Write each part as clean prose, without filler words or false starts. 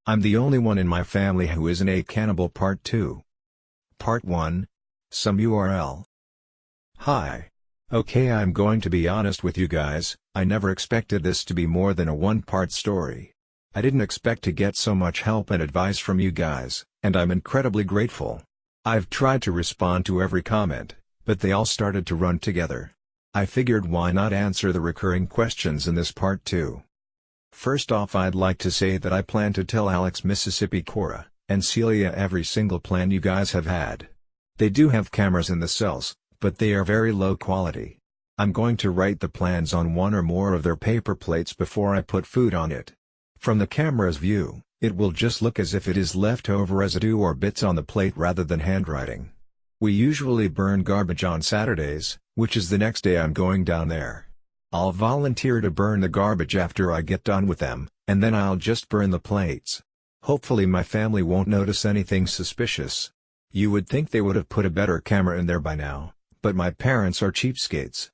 I'm the only one in my family who isn't a cannibal. Part 2. Part 1. Some URL. Hi. Okay, I'm going to be honest with you guys, I never expected this to be more than a one-part story. I didn't expect to get so much help and advice from you guys, and I'm incredibly grateful. I've tried to respond to every comment, but they all started to run together. I figured why not answer the recurring questions in this part 2. First off, I'd like to say that I plan to tell Alex, Mississippi, Cora, and Celia every single plan you guys have had. They do have cameras in the cells, but they are very low quality. I'm going to write the plans on one or more of their paper plates before I put food on it. From the camera's view, it will just look as if it is leftover residue or bits on the plate rather than handwriting. We usually burn garbage on Saturdays, which is the next day I'm going down there. I'll volunteer to burn the garbage after I get done with them, and then I'll just burn the plates. Hopefully my family won't notice anything suspicious. You would think they would have put a better camera in there by now, but my parents are cheapskates.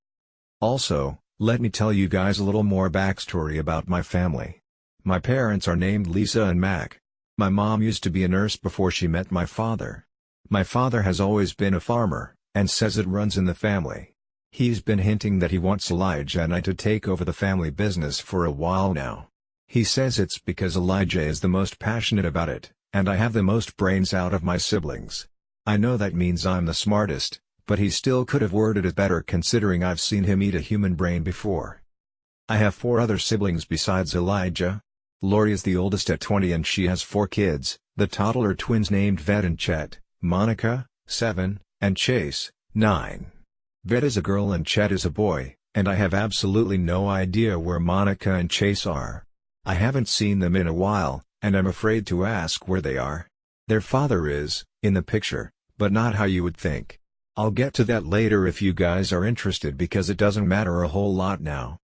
Also, let me tell you guys a little more backstory about my family. My parents are named Lisa and Mac. My mom used to be a nurse before she met my father. My father has always been a farmer, and says it runs in the family. He's been hinting that he wants Elijah and I to take over the family business for a while now. He says it's because Elijah is the most passionate about it, and I have the most brains out of my siblings. I know that means I'm the smartest, but he still could have worded it better considering I've seen him eat a human brain before. I have 4 other siblings besides Elijah. Lori is the oldest at 20 and she has 4 kids, the toddler twins named Ved and Chet, Monica, 7, and Chase, 9. Ved is a girl and Chet is a boy, and I have absolutely no idea where Monica and Chase are. I haven't seen them in a while, and I'm afraid to ask where they are. Their father is, in the picture, but not how you would think. I'll get to that later if you guys are interested because it doesn't matter a whole lot now.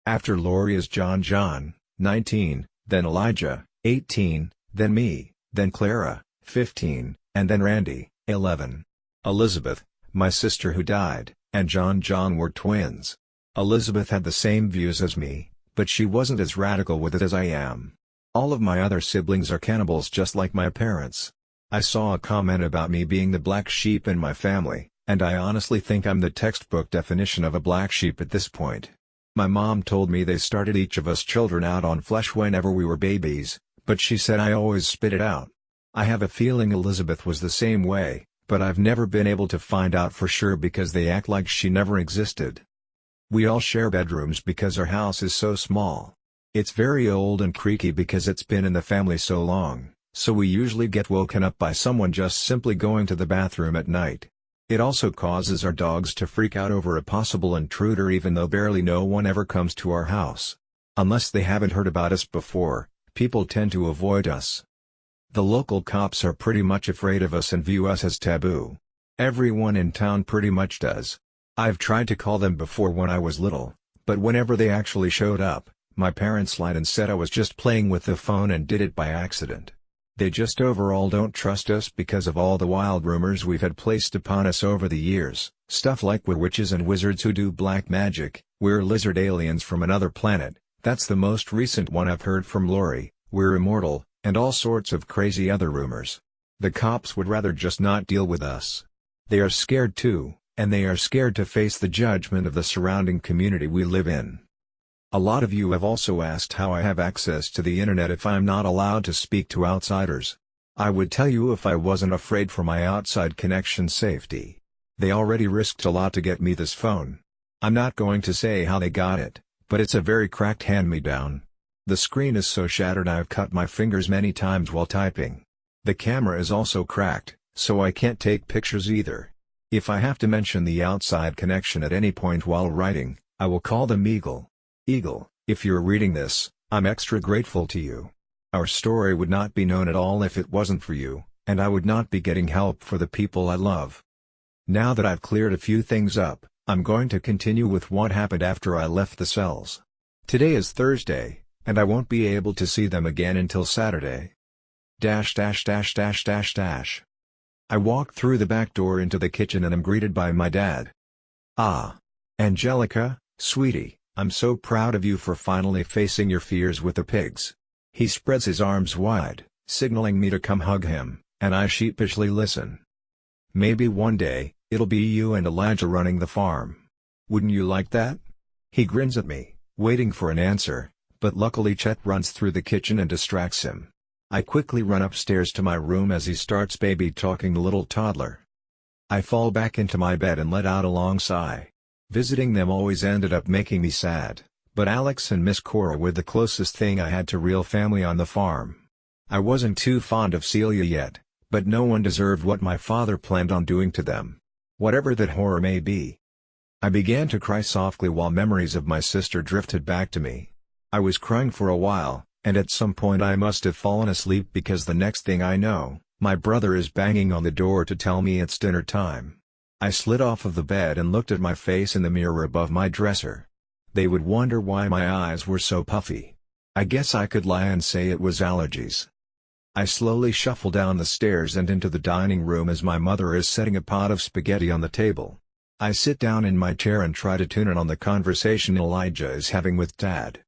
After Lori is John, 19, then Elijah, 18, then me, then Clara, 15, and then Randy, 11. Elizabeth, my sister who died, and John were twins. Elizabeth had the same views as me, but she wasn't as radical with it as I am. All of my other siblings are cannibals just like my parents. I saw a comment about me being the black sheep in my family, and I honestly think I'm the textbook definition of a black sheep at this point. My mom told me they started each of us children out on flesh whenever we were babies, but she said I always spit it out. I have a feeling Elizabeth was the same way, but I've never been able to find out for sure because they act like she never existed. We all share bedrooms because our house is so small. It's very old and creaky because it's been in the family so long, so we usually get woken up by someone just simply going to the bathroom at night. It also causes our dogs to freak out over a possible intruder even though barely no one ever comes to our house. Unless they haven't heard about us before, people tend to avoid us. The local cops are pretty much afraid of us and view us as taboo. Everyone in town pretty much does. I've tried to call them before when I was little, but whenever they actually showed up, my parents lied and said I was just playing with the phone and did it by accident. They just overall don't trust us because of all the wild rumors we've had placed upon us over the years, stuff like we're witches and wizards who do black magic, we're lizard aliens from another planet, that's the most recent one I've heard from Lori, we're immortal, and all sorts of crazy other rumors. The cops would rather just not deal with us. They are scared too, and they are scared to face the judgment of the surrounding community we live in. A lot of you have also asked how I have access to the internet if I'm not allowed to speak to outsiders. I would tell you if I wasn't afraid for my outside connection safety. They already risked a lot to get me this phone. I'm not going to say how they got it, but it's a very cracked hand-me-down. The screen is so shattered I've cut my fingers many times while typing. The camera is also cracked, so I can't take pictures either. If I have to mention the outside connection at any point while writing, I will call them Eagle. Eagle, if you're reading this, I'm extra grateful to you. Our story would not be known at all if it wasn't for you, and I would not be getting help for the people I love. Now that I've cleared a few things up, I'm going to continue with what happened after I left the cells. Today is Thursday, and I won't be able to see them again until Saturday. I walk through the back door into the kitchen and am greeted by my dad. "Ah. Angelica, sweetie, I'm so proud of you for finally facing your fears with the pigs." He spreads his arms wide, signaling me to come hug him, and I sheepishly listen. "Maybe one day, it'll be you and Elijah running the farm. Wouldn't you like that?" He grins at me, waiting for an answer, but luckily Chet runs through the kitchen and distracts him. I quickly run upstairs to my room as he starts baby talking the little toddler. I fall back into my bed and let out a long sigh. Visiting them always ended up making me sad, but Alex and Miss Cora were the closest thing I had to real family on the farm. I wasn't too fond of Celia yet, but no one deserved what my father planned on doing to them. Whatever that horror may be. I began to cry softly while memories of my sister drifted back to me. I was crying for a while, and at some point I must have fallen asleep because the next thing I know, my brother is banging on the door to tell me it's dinner time. I slid off of the bed and looked at my face in the mirror above my dresser. They would wonder why my eyes were so puffy. I guess I could lie and say it was allergies. I slowly shuffle down the stairs and into the dining room as my mother is setting a pot of spaghetti on the table. I sit down in my chair and try to tune in on the conversation Elijah is having with Dad.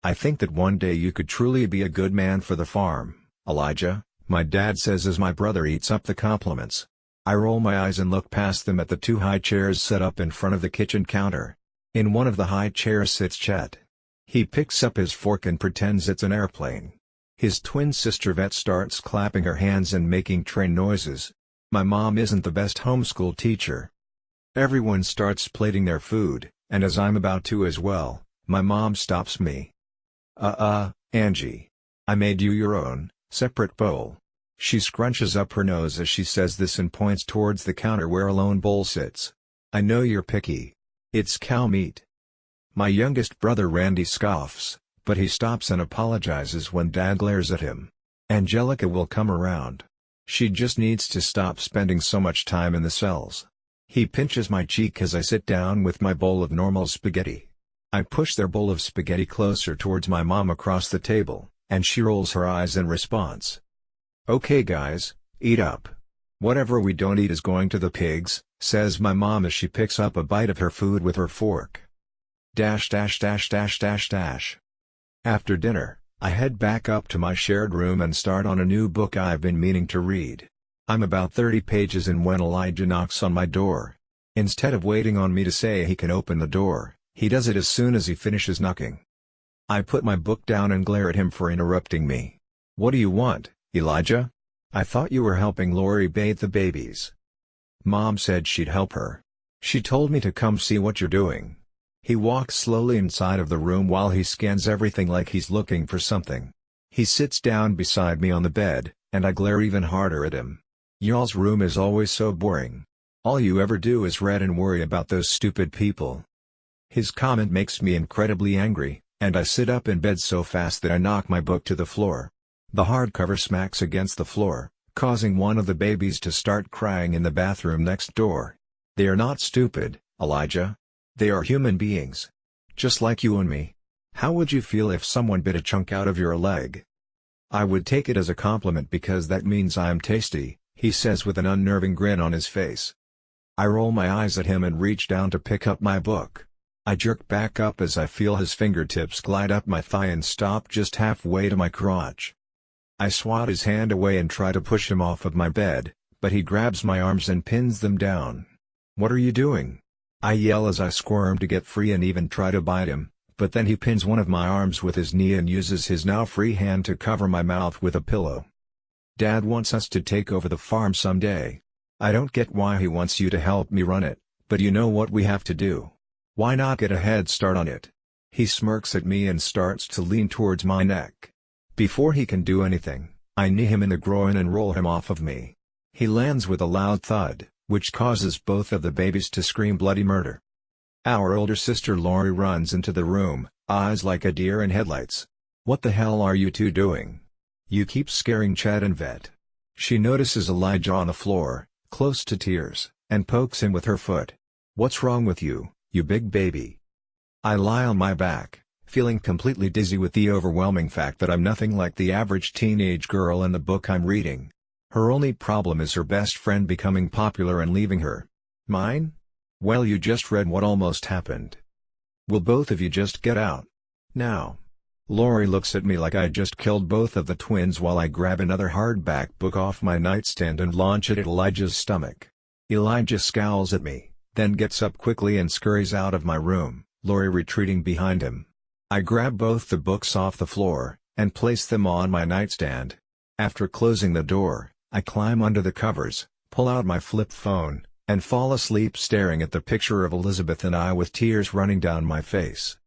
"I think that one day you could truly be a good man for the farm, Elijah," my dad says as my brother eats up the compliments. I roll my eyes and look past them at the two high chairs set up in front of the kitchen counter. In one of the high chairs sits Chet. He picks up his fork and pretends it's an airplane. His twin sister Vet starts clapping her hands and making train noises. My mom isn't the best homeschool teacher. Everyone starts plating their food, and as I'm about to as well, my mom stops me. Angie. I made you your own, separate bowl." She scrunches up her nose as she says this and points towards the counter where a lone bowl sits. "I know you're picky. It's cow meat." My youngest brother Randy scoffs, but he stops and apologizes when Dad glares at him. Angelica will come around. She just needs to stop spending so much time in the cells. He pinches my cheek as I sit down with my bowl of normal spaghetti. I push their bowl of spaghetti closer towards my mom across the table, and she rolls her eyes in response. "Okay guys, eat up. Whatever we don't eat is going to the pigs," says my mom as she picks up a bite of her food with her fork. After dinner, I head back up to my shared room and start on a new book I've been meaning to read. I'm about 30 pages in when Elijah knocks on my door. Instead of waiting on me to say he can open the door, he does it as soon as he finishes knocking. I put my book down and glare at him for interrupting me. "What do you want, Elijah? I thought you were helping Lori bathe the babies." "Mom said she'd help her. She told me to come see what you're doing." He walks slowly inside of the room while he scans everything like he's looking for something. He sits down beside me on the bed, and I glare even harder at him. "Y'all's room is always so boring. All you ever do is read and worry about those stupid people." His comment makes me incredibly angry, and I sit up in bed so fast that I knock my book to the floor. The hardcover smacks against the floor, causing one of the babies to start crying in the bathroom next door. "They are not stupid, Elijah. They are human beings. Just like you and me. How would you feel if someone bit a chunk out of your leg?" "I would take it as a compliment because that means I am tasty," he says with an unnerving grin on his face. I roll my eyes at him and reach down to pick up my book. I jerk back up as I feel his fingertips glide up my thigh and stop just halfway to my crotch. I swat his hand away and try to push him off of my bed, but he grabs my arms and pins them down. "What are you doing?" I yell as I squirm to get free and even try to bite him, but then he pins one of my arms with his knee and uses his now free hand to cover my mouth with a pillow. "Dad wants us to take over the farm someday. I don't get why he wants you to help me run it, but you know what we have to do. Why not get a head start on it?" He smirks at me and starts to lean towards my neck. Before he can do anything, I knee him in the groin and roll him off of me. He lands with a loud thud, which causes both of the babies to scream bloody murder. Our older sister Lori runs into the room, eyes like a deer in headlights. "What the hell are you two doing? You keep scaring Chad and Vet." She notices Elijah on the floor, close to tears, and pokes him with her foot. "What's wrong with you, you big baby?" I lie on my back, feeling completely dizzy with the overwhelming fact that I'm nothing like the average teenage girl in the book I'm reading. Her only problem is her best friend becoming popular and leaving her. Mine? Well, you just read what almost happened. Will both of you just get out? Now. Lori looks at me like I just killed both of the twins while I grab another hardback book off my nightstand and launch it at Elijah's stomach. Elijah scowls at me, then gets up quickly and scurries out of my room, Lori retreating behind him. I grab both the books off the floor, and place them on my nightstand. After closing the door, I climb under the covers, pull out my flip phone, and fall asleep staring at the picture of Elizabeth and I with tears running down my face.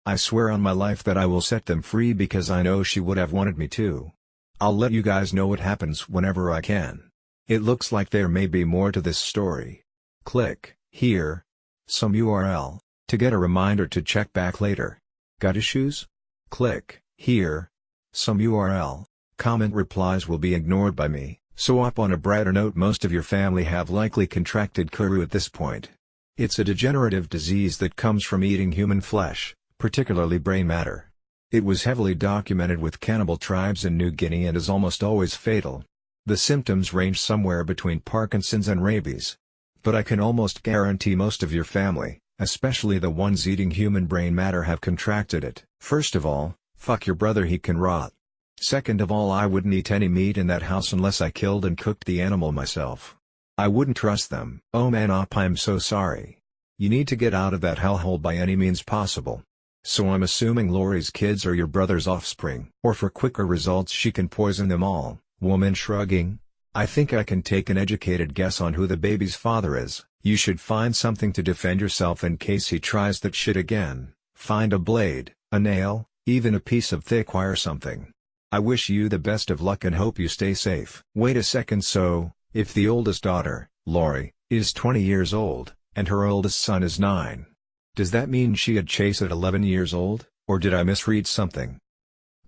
I swear on my life that I will set them free because I know she would have wanted me to. I'll let you guys know what happens whenever I can. It looks like there may be more to this story. Click here. Some URL to get a reminder to check back later. Got issues? Click here. Some URL. Comment replies will be ignored by me, so up on a brighter note, most of your family have likely contracted Kuru at this point. It's a degenerative disease that comes from eating human flesh, particularly brain matter. It was heavily documented with cannibal tribes in New Guinea and is almost always fatal. The symptoms range somewhere between Parkinson's and rabies. But I can almost guarantee most of your family, especially the ones eating human brain matter, have contracted it. First of all, fuck your brother, he can rot. Second of all, I wouldn't eat any meat in that house unless I killed and cooked the animal myself. I wouldn't trust them. Oh man, Op, I'm so sorry. You need to get out of that hellhole by any means possible. So I'm assuming Lori's kids are your brother's offspring. Or for quicker results she can poison them all. Woman shrugging. I think I can take an educated guess on who the baby's father is. You should find something to defend yourself in case he tries that shit again. Find a blade, a nail, even a piece of thick wire, something. I wish you the best of luck and hope you stay safe. Wait a second, so, if the oldest daughter, Lori, is 20 years old, and her oldest son is 9. Does that mean she had Chase at 11 years old, or did I misread something?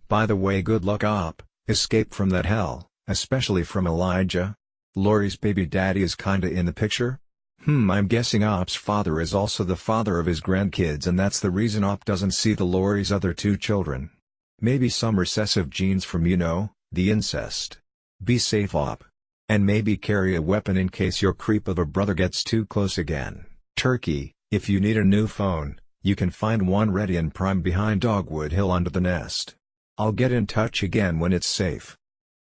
By the way, good luck, Op. Escape from that hell, especially from Elijah. Lori's baby daddy is kinda in the picture? I'm guessing Op's father is also the father of his grandkids, and that's the reason Op doesn't see the Lori's other 2 children. Maybe some recessive genes from, the incest. Be safe, Op. And maybe carry a weapon in case your creep of a brother gets too close again. Turkey, if you need a new phone, you can find one ready and prime behind Dogwood Hill under the nest. I'll get in touch again when it's safe.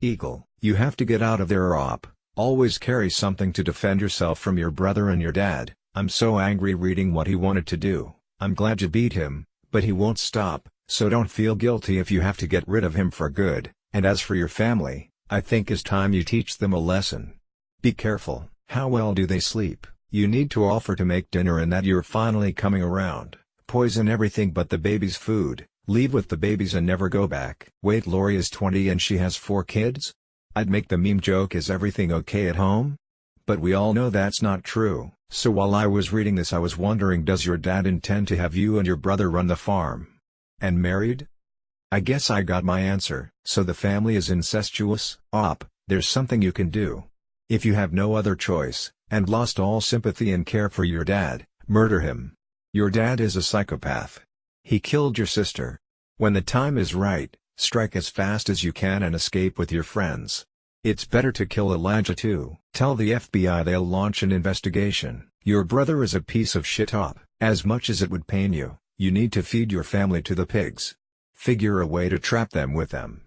Eagle, you have to get out of there, Op. Always carry something to defend yourself from your brother and your dad. I'm so angry reading what he wanted to do. I'm glad you beat him, but he won't stop, so don't feel guilty if you have to get rid of him for good. And as for your family, I think it's time you teach them a lesson. Be careful. How well do they sleep? You need to offer to make dinner and that you're finally coming around. Poison everything but the baby's food, leave with the babies and never go back. Wait, Lori is 20 and she has 4 kids? I'd make the meme joke, is everything okay at home? But we all know that's not true. So while I was reading this I was wondering, does your dad intend to have you and your brother run the farm? And married? I guess I got my answer. So the family is incestuous? Op, there's something you can do. If you have no other choice, and lost all sympathy and care for your dad, murder him. Your dad is a psychopath. He killed your sister. When the time is right, strike as fast as you can and escape with your friends. It's better to kill Elijah too. Tell the FBI they'll launch an investigation. Your brother is a piece of shit, Op. As much as it would pain you, you need to feed your family to the pigs. Figure a way to trap them with them.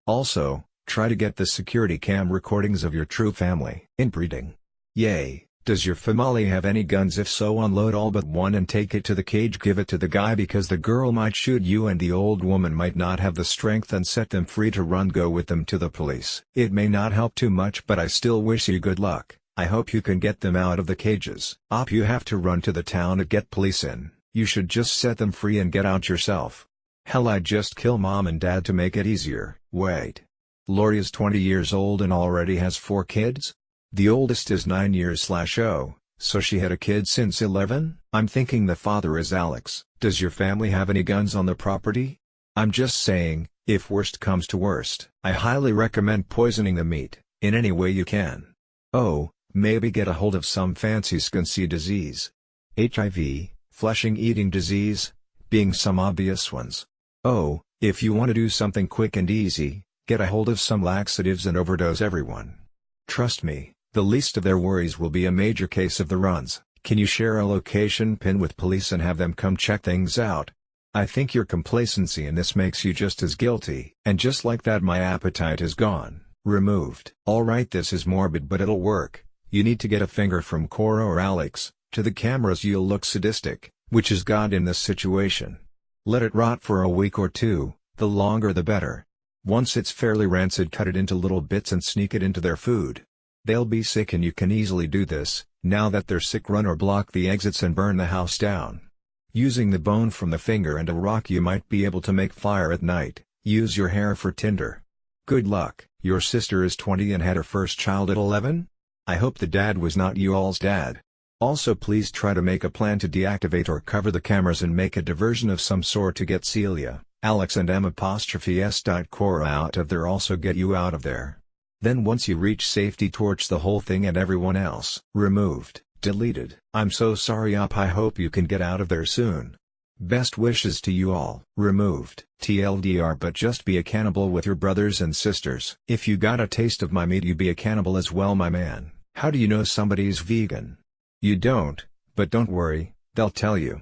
Also, try to get the security cam recordings of your true family. Inbreeding. Yay, does your family have any guns? If so, unload all but one and take it to the cage. Give it to the guy because the girl might shoot you and the old woman might not have the strength, and set them free to run. Go with them to the police. It may not help too much, but I still wish you good luck. I hope you can get them out of the cages. Op, you have to run to the town to get police in. You should just set them free and get out yourself. Hell, I'd just kill mom and dad to make it easier. Wait. Lori is 20 years old and already has 4 kids? The oldest is 9 years/0, so she had a kid since 11? I'm thinking the father is Alex. Does your family have any guns on the property? I'm just saying, if worst comes to worst, I highly recommend poisoning the meat, in any way you can. Oh, maybe get a hold of some fancy skin disease. HIV, flesh eating disease, being some obvious ones. Oh, if you want to do something quick and easy, get a hold of some laxatives and overdose everyone. Trust me, the least of their worries will be a major case of the runs. Can you share a location pin with police and have them come check things out? I think your complacency in this makes you just as guilty. And just like that my appetite is gone, removed. Alright, this is morbid but it'll work. You need to get a finger from Cora or Alex. To the cameras you'll look sadistic, which is God in this situation. Let it rot for a week or two, the longer the better. Once it's fairly rancid, cut it into little bits and sneak it into their food. They'll be sick and you can easily do this. Now that they're sick, run or block the exits and burn the house down. Using the bone from the finger and a rock you might be able to make fire at night. Use your hair for tinder. Good luck. Your sister is 20 and had her first child at 11? I hope the dad was not you all's dad. Also please try to make a plan to deactivate or cover the cameras and make a diversion of some sort to get Celia, Alex and M''s. Cora out of there, also get you out of there. Then once you reach safety, torch the whole thing and everyone else. Removed, deleted. I'm so sorry op, I hope you can get out of there soon. Best wishes to you all. Removed, TLDR, but just be a cannibal with your brothers and sisters. If you got a taste of my meat you be a cannibal as well my man. How do you know somebody's vegan? You don't, but don't worry, they'll tell you.